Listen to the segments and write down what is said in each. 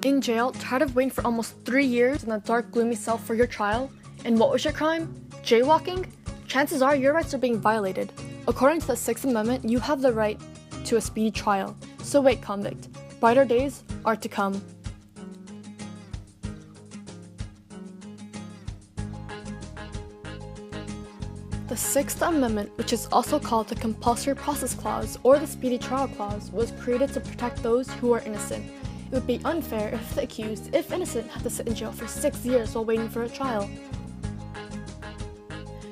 In jail, tired of waiting for almost 3 years in a dark, gloomy cell for your trial? And what was your crime? Jaywalking? Chances are your rights are being violated. According to the 6th Amendment, you have the right to a speedy trial. So wait, convict. Brighter days are to come. The 6th Amendment, which is also called the Compulsory Process Clause or the Speedy Trial Clause, was created to protect those who are innocent. It would be unfair if the accused, if innocent, had to sit in jail for 6 years while waiting for a trial.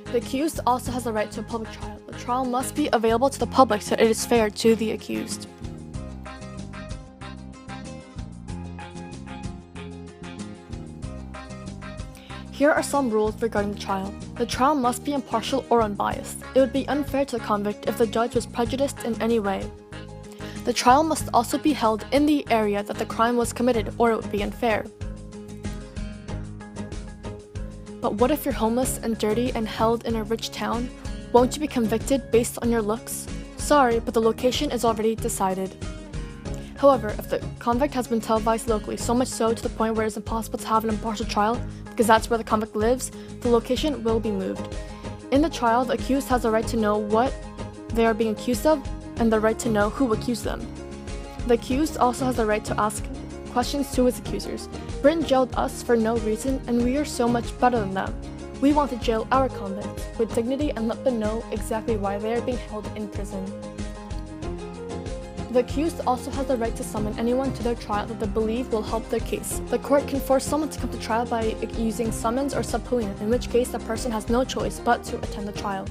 The accused also has the right to a public trial. The trial must be available to the public so it is fair to the accused. Here are some rules regarding the trial. The trial must be impartial or unbiased. It would be unfair to the convict if the judge was prejudiced in any way. The trial must also be held in the area that the crime was committed, or it would be unfair. But what if you're homeless and dirty and held in a rich town? Won't you be convicted based on your looks? Sorry, but the location is already decided. However, if the convict has been televised locally, so much so to the point where it's impossible to have an impartial trial, because that's where the convict lives, the location will be moved. In the trial, the accused has the right to know what they are being accused of, and the right to know who accused them. The accused also has the right to ask questions to his accusers. Britain jailed us for no reason, and we are so much better than them. We want to jail our convicts with dignity and let them know exactly why they are being held in prison. The accused also has the right to summon anyone to their trial that they believe will help their case. The court can force someone to come to trial by using summons or subpoena, in which case the person has no choice but to attend the trial.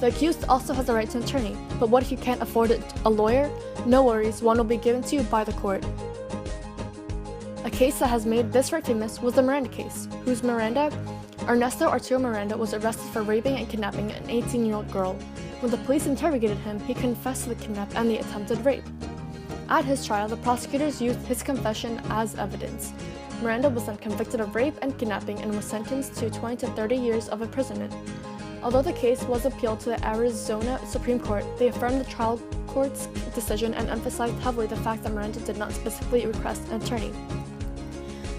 The accused also has the right to an attorney, but what if you can't afford a lawyer? No worries, one will be given to you by the court. A case that has made this right famous was the Miranda case, whose Ernesto Arturo Miranda was arrested for raping and kidnapping an 18-year-old girl. When the police interrogated him, he confessed to the kidnap and the attempted rape. At his trial, the prosecutors used his confession as evidence. Miranda was then convicted of rape and kidnapping and was sentenced to 20 to 30 years of imprisonment. Although the case was appealed to the Arizona Supreme Court, they affirmed the trial court's decision and emphasized heavily the fact that Miranda did not specifically request an attorney.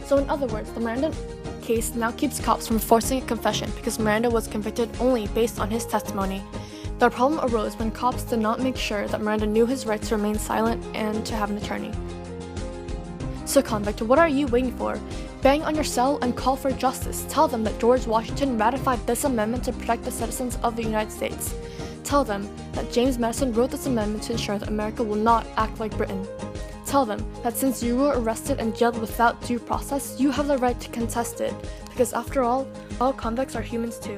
So in other words, the Miranda case now keeps cops from forcing a confession because Miranda was convicted only based on his testimony. The problem arose when cops did not make sure that Miranda knew his right to remain silent and to have an attorney. So convict, what are you waiting for? Bang on your cell and call for justice. Tell them that George Washington ratified this amendment to protect the citizens of the United States. Tell them that James Madison wrote this amendment to ensure that America will not act like Britain. Tell them that since you were arrested and jailed without due process, you have the right to contest it, because after all convicts are humans too.